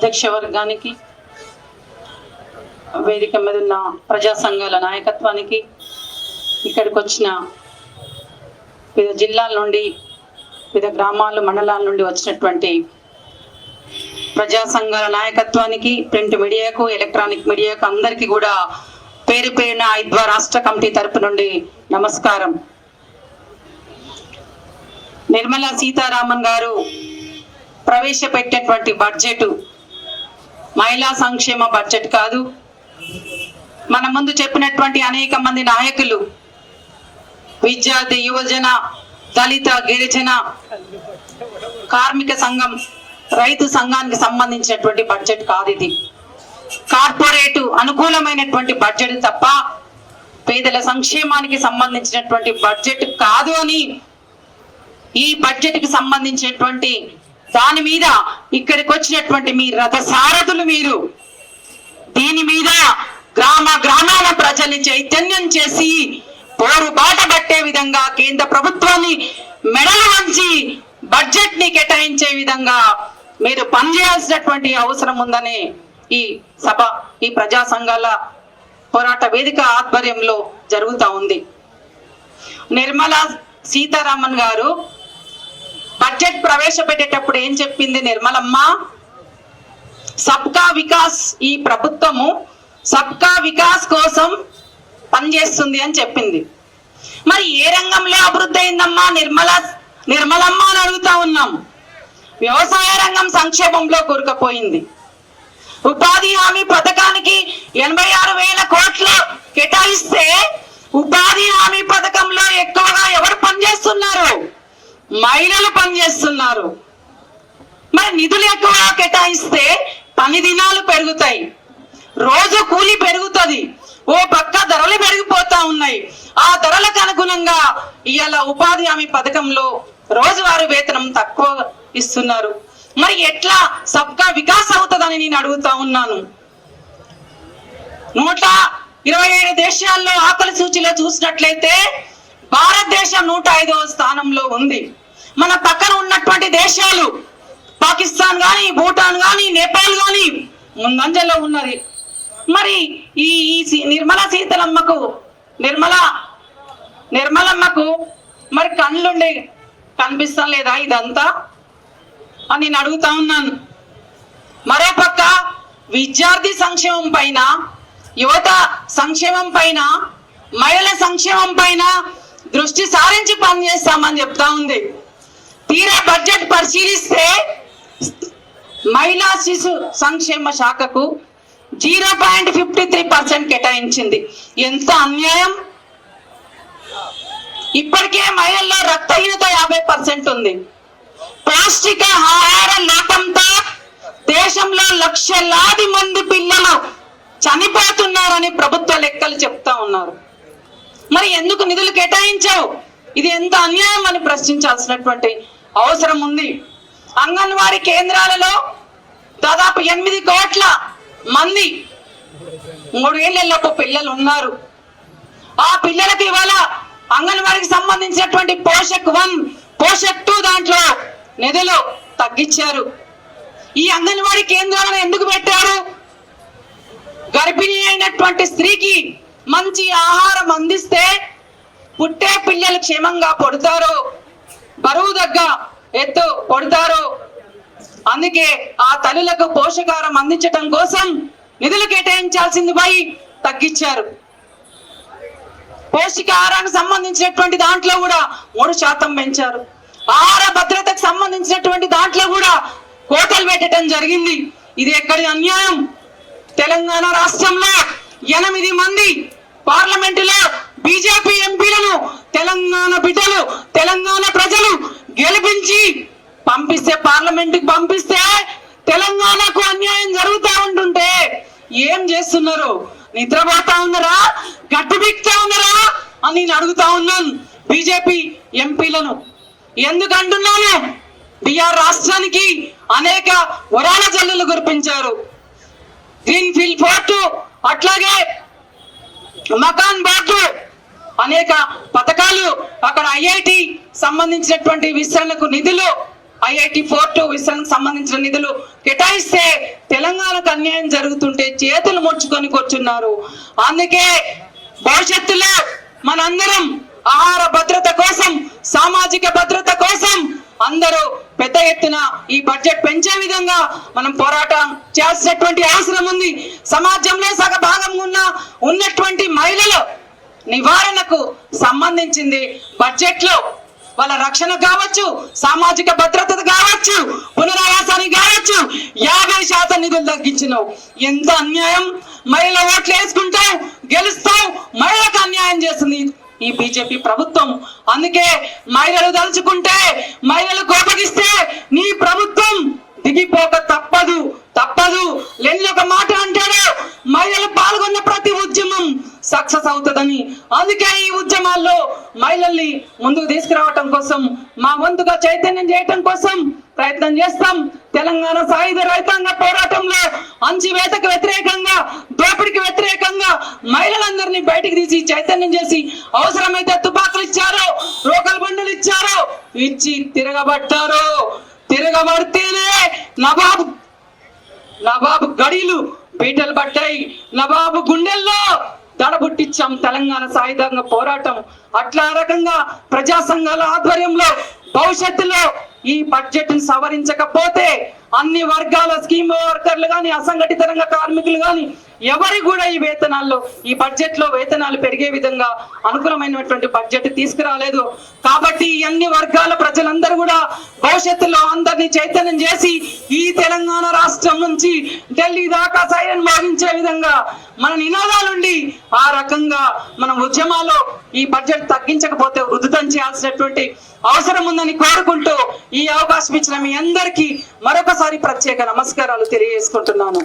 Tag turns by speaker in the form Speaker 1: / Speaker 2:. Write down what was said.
Speaker 1: అధ్యక్ష వర్గానికి, వేదిక మీద ఉన్న ప్రజా సంఘాల నాయకత్వానికి, ఇక్కడికి వచ్చిన వివిధ జిల్లాల నుండి, వివిధ గ్రామాలు, మండలాల నుండి వచ్చినటువంటి ప్రజా సంఘాల నాయకత్వానికి, ప్రింట్ మీడియాకు, ఎలక్ట్రానిక్ మీడియాకు అందరికీ కూడా పేరు పేరున ఐద్వా రాష్ట్ర కమిటీ తరపు నుండి నమస్కారం. నిర్మలా సీతారామన్ గారు ప్రవేశపెట్టినటువంటి బడ్జెట్ మహిళా సంక్షేమ బడ్జెట్ కాదు. మన ముందు చెప్పినటువంటి అనేక మంది నాయకులు, విద్యార్థి, యువజన, దళిత, గిరిజన, కార్మిక సంఘం, రైతు సంఘానికి సంబంధించినటువంటి బడ్జెట్ కాదు. ఇది కార్పొరేట్ అనుకూలమైనటువంటి బడ్జెట్ తప్ప పేదల సంక్షేమానికి సంబంధించినటువంటి బడ్జెట్ కాదు అని ఈ బడ్జెట్ కి సంబంధించినటువంటి దాని మీద ఇక్కడికి వచ్చినటువంటి మీ రథసారథులు మీరు దీని మీద గ్రామాల ప్రజల్ని చైతన్యం చేసి పోరు బాట పట్టే విధంగా కేంద్ర ప్రభుత్వాన్ని మెడలు వంచి బడ్జెట్ ని కేటాయించే విధంగా మీరు పనిచేయాల్సినటువంటి అవసరం ఉందని ఈ సభ, ఈ ప్రజా సంఘాల పోరాట వేదిక ఆధ్వర్యంలో జరుగుతూ ఉంది. నిర్మలా సీతారామన్ గారు బడ్జెట్ ప్రవేశపెట్టేటప్పుడు ఏం చెప్పింది? నిర్మలమ్మ, సబ్కా వికాస్, ఈ ప్రభుత్వము సబ్కా వికాస్ కోసం పనిచేస్తుంది అని చెప్పింది. మరి ఏ రంగంలో అభివృద్ధి అయిందమ్మా నిర్మలమ్మ అని అడుగుతా ఉన్నాం. వ్యవసాయ రంగం సంక్షేమంలో కూరుకుపోయింది. ఉపాధి హామీ పథకానికి 86,000 కోట్లు కేటాయిస్తే ఉపాధి హామీ పథకంలో ఎక్కువగా ఎవరు పనిచేస్తున్నారు? మహిళలు పనిచేస్తున్నారు. మరి నిధులు ఎక్కువగా కేటాయిస్తే పని దినాలు పెరుగుతాయి, రోజు కూలి పెరుగుతుంది, ఓ పక్క ధరలు పెరిగిపోతా ఉన్నాయి. ఆ ధరలకు అనుగుణంగా ఇవాళ ఉపాధి హామీ పథకంలో రోజువారీ వేతనం తక్కువ ఇస్తున్నారు. మరి ఎట్లా సబ్కా వికాస్ అవుతుందని నేను అడుగుతా ఉన్నాను. 127 దేశాల్లో ఆకలి సూచిలో చూసినట్లయితే భారతదేశం 105వ స్థానంలో ఉంది. మన పక్కన ఉన్నటువంటి దేశాలు పాకిస్తాన్ గాని, భూటాన్ గాని, నేపాల్ గాని ముందంజలో ఉన్నది. మరి ఈ నిర్మలా సీతలమ్మకు నిర్మలమ్మకు మరి కళ్ళుండి కనిపిస్తాం లేదా ఇదంతా అని నేను అడుగుతా ఉన్నాను. మరోపక్క విద్యార్థి సంక్షేమం పైన, యువత సంక్షేమం పైన, మహిళల సంక్షేమం పైన దృష్టి సారించి పనిచేస్తామని చెప్తా ఉంది. తీరా బడ్జెట్ పరిశీలిస్తే మహిళా శిశు సంక్షేమ శాఖకు 0.53% కేటాయించింది. ఎంత అన్యాయం! ఇప్పటికే మహిళల్లో రక్తహీనత 50% ఉంది. పౌష్టికాహార లోపంతో దేశంలో లక్షలాది మంది పిల్లలు చనిపోతున్నారని ప్రభుత్వ లెక్కలు చెప్తా ఉన్నారు. మరి ఎందుకు నిధులు కేటాయించావు? ఇది ఎంత అన్యాయం అని ప్రశ్నించాల్సినటువంటి అవసరం ఉంది. అంగన్వాడీ కేంద్రాలలో దాదాపు 8 కోట్ల మంది 3 ఏళ్లలోపు పిల్లలు ఉన్నారు. ఆ పిల్లలకు ఇవాళ అంగన్వాడీకి సంబంధించినటువంటి పోషక్ 1, పోషక్ 2 దాంట్లో నిధులు తగ్గించారు. ఈ అంగన్వాడీ కేంద్రాలను ఎందుకు పెట్టారు? గర్భిణీ అయినటువంటి స్త్రీకి మంచి ఆహారం అందిస్తే పుట్టే పిల్లలు క్షేమంగా పుడతారు, బరువు దగ్గ ఎత్తు పుడతారు. అందుకే ఆ తల్లులకు పోషకాహారం అందించడం కోసం నిధులు కేటాయించాల్సింది పోయి తగ్గించారు. పౌష్టికాహారానికి సంబంధించినటువంటి దాంట్లో కూడా 3% పెంచారు. ఆహార భద్రతకు సంబంధించినటువంటి దాంట్లో కూడా కోతలు పెట్టడం జరిగింది. ఇది ఎక్కడి అన్యాయం? తెలంగాణ రాష్ట్రంలో 8 మంది పార్లమెంటులో బీజేపీ ఎంపీలను తెలంగాణ బిడ్డలు, తెలంగాణ ప్రజలు గెలిపించి పంపిస్తే, పార్లమెంటుకి పంపిస్తే తెలంగాణకు అన్యాయం జరుగుతూ ఉంటుంటే ఏం చేస్తున్నారు? నిద్రపోతా ఉన్నారా? గట్టు బిక్తా ఉన్నారా అని నేను అడుగుతా ఉన్నాను బీజేపీ ఎంపీలను. ఎందుకంటున్నాను? బిఆర్ రాష్ట్రానికి అనేక వరాల జల్లులు కురిపించారు. గ్రీన్ ఫీల్డ్ పోర్టు, అట్లాగే మకాన్ బోర్డు, అనేక పథకాలు, అక్కడ ఐఐటి సంబంధించినటువంటి విస్తరణకు నిధులు IIT 4 విస్తరణకు సంబంధించిన నిధులు కేటాయిస్తే తెలంగాణకు అన్యాయం జరుగుతుంటే చేతులు ముడుచుకొని కూర్చున్నారు. అందుకే భవిష్యత్తులో మనందరం ఆహార భద్రత కోసం, సామాజిక భద్రత కోసం అందరూ పెద్ద ఎత్తున ఈ బడ్జెట్ పెంచే విధంగా మనం పోరాటం చేయాల్సినటువంటి అవసరం ఉంది. సమాజంలో సగభాగం ఉన్నటువంటి మహిళల నివారణకు సంబంధించింది బడ్జెట్ లో వాళ్ళ రక్షణ కావచ్చు, సామాజిక భద్రత కావచ్చు, పునరావాసానికి కావచ్చు 50% నిధులు తగ్గించినావు. ఎంత అన్యాయం! మహిళ ఓట్లు వేసుకుంటావు, గెలుస్తావు, మహిళకు అన్యాయం చేస్తుంది ఈ బీజేపీ ప్రభుత్వం. అందుకే మహిళలు తలుచుకుంటే, మహిళలు కోపగిస్తే నీ ప్రభుత్వం దిగిపోక తప్పదు. లెన్లో ఒక మాట అంటాడు, మహిళలు పాల్గొన్న ప్రతి ఉద్యమం సక్సెస్ అవుతుందని. అందుకే ఈ ఉద్యమాల్లో మహిళల్ని ముందుకు తీసుకురావటం కోసం, మా వంతుగా చైతన్యం చేయటం కోసం ప్రయత్నం చేస్తాం. తెలంగాణ సాయుధ రైతాంగ పోరాటంలో అంచివేతకు వ్యతిరేకంగా, దోపిడికి వ్యతిరేకంగా మహిళలందరినీ బయటికి తీసి చైతన్యం చేసి, అవసరమైతే తుపాకులు ఇచ్చారో, రోకల్ బండులు ఇచ్చారో, ఇచ్చి తిరగబట్టారు. తిరగబడితేనే నవాబు గడిలు బీటలు పడ్డాయి, నవాబు గుండెల్లో దడబుట్టించాం తెలంగాణ సాయుధంగ పోరాటం. అట్లా రకంగా ప్రజా సంఘాల ఆధ్వర్యంలో భవిష్యత్తులో ఈ బడ్జెట్ ని సవరించకపోతే అన్ని వర్గాల స్కీమ్ వర్కర్లు కానీ, అసంఘటిత రంగ కార్మికులు కానీ ఎవరి కూడా ఈ వేతనాల్లో, ఈ బడ్జెట్ లో వేతనాలు పెరిగే విధంగా అనుకూలమైనటువంటి బడ్జెట్ తీసుకురాలేదు. కాబట్టి అన్ని వర్గాల ప్రజలందరూ కూడా భవిష్యత్తులో అందరినీ చైతన్యం చేసి ఈ తెలంగాణ రాష్ట్రం నుంచి ఢిల్లీ దాకా సైరన్ మోగించే విధంగా మన నినాదాలుండి ఆ రకంగా మన ఉద్యమాల్లో ఈ బడ్జెట్ తగ్గించకపోతే ఉధృతం చేయాల్సినటువంటి అవసరం ఉందని కోరుకుంటూ ఈ అవకాశం ఇచ్చిన మీ అందరికీ మరొకసారి ప్రత్యేక నమస్కారాలు తెలియజేసుకుంటున్నాను.